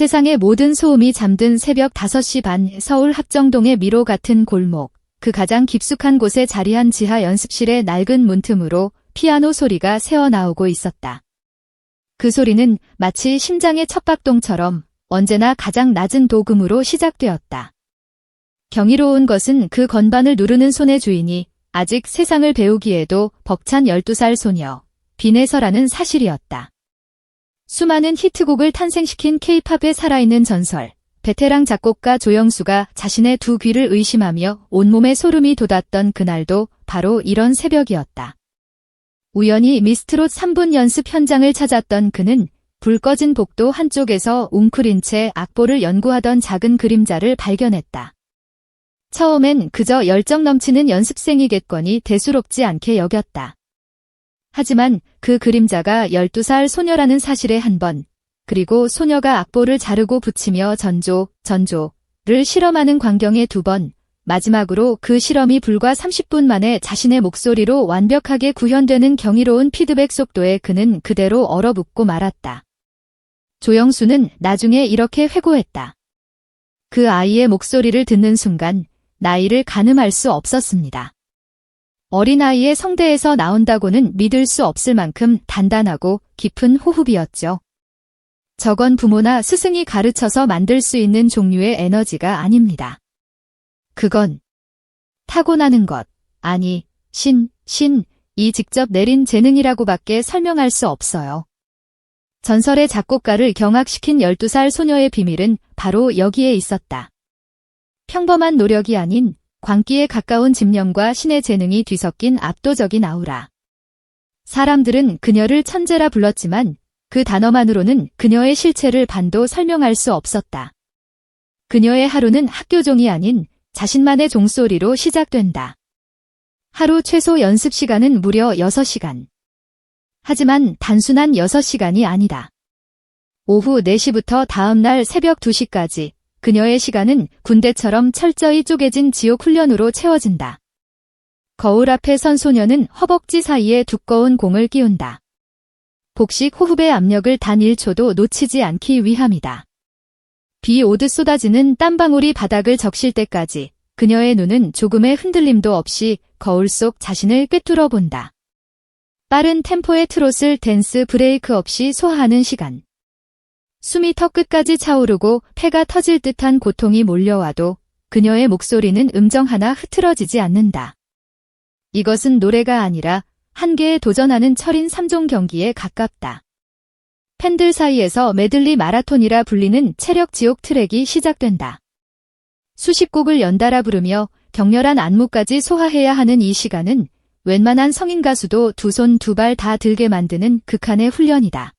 세상의 모든 소음이 잠든 새벽 5시 반 서울 합정동의 미로 같은 골목, 그 가장 깊숙한 곳에 자리한 지하 연습실의 낡은 문틈으로 피아노 소리가 새어나오고 있었다. 그 소리는 마치 심장의 척박동처럼 언제나 가장 낮은 도금으로 시작되었다. 경이로운 것은 그 건반을 누르는 손의 주인이 아직 세상을 배우기에도 벅찬 12살 소녀, 빈에서라는 사실이었다. 수많은 히트곡을 탄생시킨 K-팝의 살아있는 전설, 베테랑 작곡가 조영수가 자신의 두 귀를 의심하며 온몸에 소름이 돋았던 그날도 바로 이런 새벽이었다. 우연히 미스트롯 3분 연습 현장을 찾았던 그는 불 꺼진 복도 한쪽에서 웅크린 채 악보를 연구하던 작은 그림자를 발견했다. 처음엔 그저 열정 넘치는 연습생이겠거니 대수롭지 않게 여겼다. 하지만 그 그림자가 12살 소녀라는 사실에 한 번, 그리고 소녀가 악보를 자르고 붙이며 전조를 실험하는 광경에 2번, 마지막으로 그 실험이 불과 30분 만에 자신의 목소리로 완벽하게 구현되는 경이로운 피드백 속도에 그는 그대로 얼어붙고 말았다. 조영수는 나중에 이렇게 회고했다. 그 아이의 목소리를 듣는 순간 나이를 가늠할 수 없었습니다. 어린아이의 성대에서 나온다고는 믿을 수 없을 만큼 단단하고 깊은 호흡이었죠. 저건 부모나 스승이 가르쳐서 만들 수 있는 종류의 에너지가 아닙니다. 그건 타고나는 것, 아니, 신이 직접 내린 재능이라고밖에 설명할 수 없어요. 전설의 작곡가를 경악시킨 12살 소녀의 비밀은 바로 여기에 있었다. 평범한 노력이 아닌 광기에 가까운 집념과 신의 재능이 뒤섞인 압도적인 아우라. 사람들은 그녀를 천재라 불렀지만 그 단어만으로는 그녀의 실체를 반도 설명할 수 없었다. 그녀의 하루는 학교종이 아닌 자신만의 종소리로 시작된다. 하루 최소 연습 시간은 무려 6시간. 하지만 단순한 6시간이 아니다. 오후 4시부터 다음날 새벽 2시까지 그녀의 시간은 군대처럼 철저히 쪼개진 지옥 훈련으로 채워진다. 거울 앞에 선 소녀는 허벅지 사이에 두꺼운 공을 끼운다. 복식 호흡의 압력을 단 1초도 놓치지 않기 위함이다. 비 오듯 쏟아지는 땀방울이 바닥을 적실 때까지 그녀의 눈은 조금의 흔들림도 없이 거울 속 자신을 꿰뚫어 본다. 빠른 템포의 트롯을 댄스 브레이크 없이 소화하는 시간. 숨이 턱 끝까지 차오르고 폐가 터질 듯한 고통이 몰려와도 그녀의 목소리는 음정 하나 흐트러지지 않는다. 이것은 노래가 아니라 한계에 도전하는 철인 3종 경기에 가깝다. 팬들 사이에서 메들리 마라톤이라 불리는 체력 지옥 트랙이 시작된다. 수십 곡을 연달아 부르며 격렬한 안무까지 소화해야 하는 이 시간은 웬만한 성인 가수도 두 손 두 발 다 들게 만드는 극한의 훈련이다.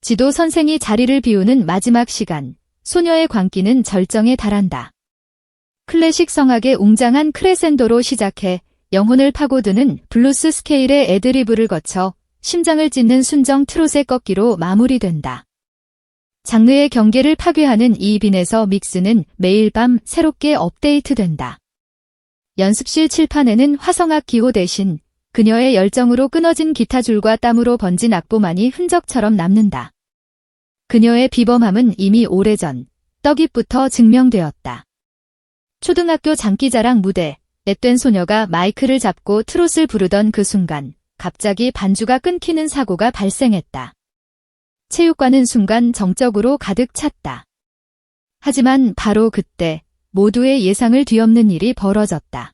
지도 선생이 자리를 비우는 마지막 시간, 소녀의 광기는 절정에 달한다. 클래식 성악의 웅장한 크레센도로 시작해 영혼을 파고드는 블루스 스케일의 애드리브를 거쳐 심장을 찢는 순정 트롯의 꺾기로 마무리된다. 장르의 경계를 파괴하는 이 빈에서 믹스는 매일 밤 새롭게 업데이트된다. 연습실 칠판에는 화성악 기호 대신 그녀의 열정으로 끊어진 기타줄과 땀으로 번진 악보만이 흔적처럼 남는다. 그녀의 비범함은 이미 오래전 떡잎부터 증명되었다. 초등학교 장기자랑 무대, 앳된 소녀가 마이크를 잡고 트롯을 부르던 그 순간 갑자기 반주가 끊기는 사고가 발생했다. 체육관은 순간 정적으로 가득 찼다. 하지만 바로 그때 모두의 예상을 뒤엎는 일이 벌어졌다.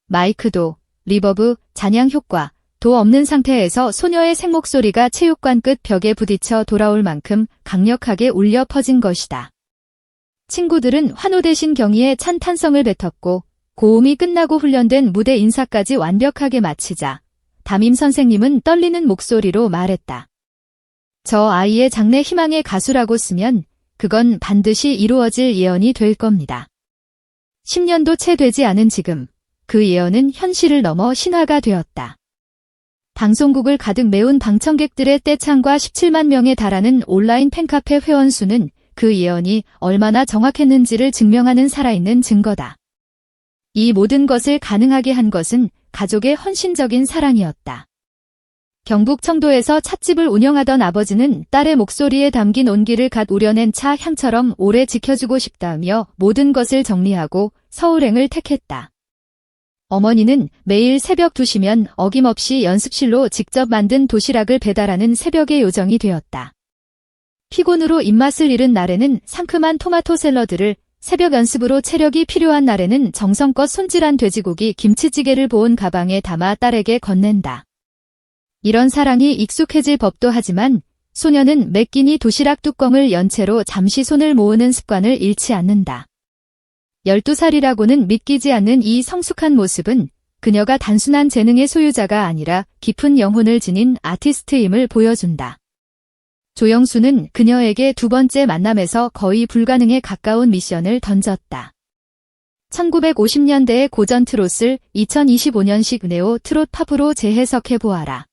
마이크도, 리버브, 잔향 효과도 없는 상태에서 소녀의 생목소리가 체육관 끝 벽에 부딪혀 돌아올 만큼 강력하게 울려 퍼진 것이다. 친구들은 환호 대신 경의에 찬 탄성을 뱉었고 고음이 끝나고 훈련된 무대 인사까지 완벽하게 마치자 담임 선생님은 떨리는 목소리로 말했다. 저 아이의 장래 희망의 가수라고 쓰면 그건 반드시 이루어질 예언이 될 겁니다. 10년도 채 되지 않은 지금 그 예언은 현실을 넘어 신화가 되었다. 방송국을 가득 메운 방청객들의 떼창과 17만 명에 달하는 온라인 팬카페 회원 수는 그 예언이 얼마나 정확했는지를 증명하는 살아있는 증거다. 이 모든 것을 가능하게 한 것은 가족의 헌신적인 사랑이었다. 경북 청도에서 찻집을 운영하던 아버지는 딸의 목소리에 담긴 온기를 갓 우려낸 차 향처럼 오래 지켜주고 싶다며 모든 것을 정리하고 서울행을 택했다. 어머니는 매일 새벽 2시면 어김없이 연습실로 직접 만든 도시락을 배달하는 새벽의 요정이 되었다. 피곤으로 입맛을 잃은 날에는 상큼한 토마토 샐러드를, 새벽 연습으로 체력이 필요한 날에는 정성껏 손질한 돼지고기 김치찌개를 보온 가방에 담아 딸에게 건넨다. 이런 사랑이 익숙해질 법도 하지만 소녀는 매 끼니 도시락 뚜껑을 연 채로 잠시 손을 모으는 습관을 잃지 않는다. 12살이라고는 믿기지 않는 이 성숙한 모습은 그녀가 단순한 재능의 소유자가 아니라 깊은 영혼을 지닌 아티스트임을 보여준다. 조영수는 그녀에게 두 번째 만남에서 거의 불가능에 가까운 미션을 던졌다. 1950년대의 고전 트롯을 2025년식 네오 트롯 팝으로 재해석해보아라.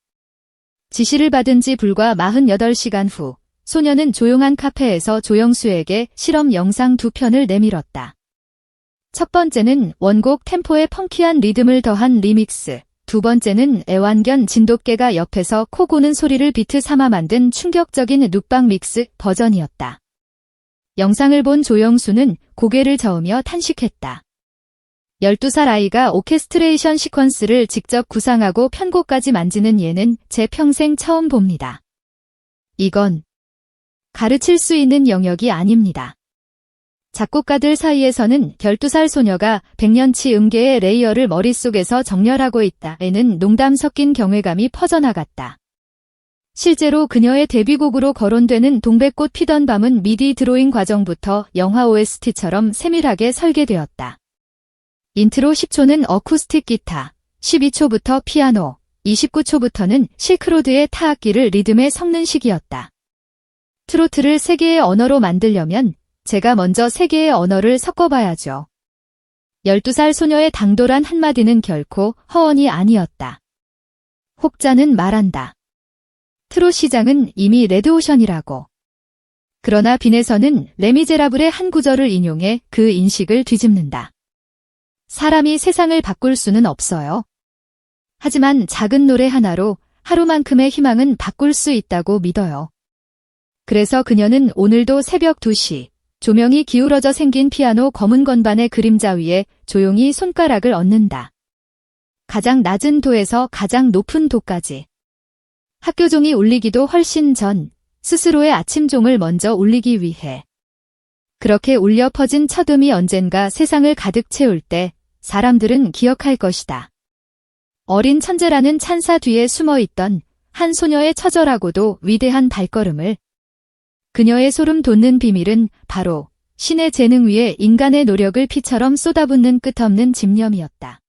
지시를 받은 지 불과 48시간 후 소녀는 조용한 카페에서 조영수에게 실험 영상 2편을 내밀었다. 첫 번째는 원곡 템포에 펑키한 리듬을 더한 리믹스, 두 번째는 애완견 진돗개가 옆에서 코 고는 소리를 비트 삼아 만든 충격적인 눕방 믹스 버전이었다. 영상을 본 조영수는 고개를 저으며 탄식했다. 12살 아이가 오케스트레이션 시퀀스를 직접 구상하고 편곡까지 만지는 예는 제 평생 처음 봅니다. 이건 가르칠 수 있는 영역이 아닙니다. 작곡가들 사이에서는 12살 소녀가 100년치 음계의 레이어를 머릿속에서 정렬하고 있다에는 농담 섞인 경외감이 퍼져나갔다. 실제로 그녀의 데뷔곡으로 거론되는 동백꽃 피던 밤은 미디 드로잉 과정부터 영화 OST처럼 세밀하게 설계되었다. 인트로 10초는 어쿠스틱 기타, 12초부터 피아노, 29초부터는 실크로드의 타악기를 리듬에 섞는 식이었다. 트로트를 세 개의 언어로 만들려면 제가 먼저 세 개의 언어를 섞어봐야죠. 12살 소녀의 당돌한 한마디는 결코 허언이 아니었다. 혹자는 말한다. 트롯 시장은 이미 레드오션이라고. 그러나 빈에서는 레미제라블의 한 구절을 인용해 그 인식을 뒤집는다. 사람이 세상을 바꿀 수는 없어요. 하지만 작은 노래 하나로 하루만큼의 희망은 바꿀 수 있다고 믿어요. 그래서 그녀는 오늘도 새벽 2시, 조명이 기울어져 생긴 피아노 검은 건반의 그림자 위에 조용히 손가락을 얹는다. 가장 낮은 도에서 가장 높은 도까지. 학교종이 울리기도 훨씬 전 스스로의 아침종을 먼저 울리기 위해. 그렇게 울려 퍼진 첫음이 언젠가 세상을 가득 채울 때 사람들은 기억할 것이다. 어린 천재라는 찬사 뒤에 숨어있던 한 소녀의 처절하고도 위대한 발걸음을. 그녀의 소름 돋는 비밀은 바로 신의 재능 위에 인간의 노력을 피처럼 쏟아붓는 끝없는 집념이었다.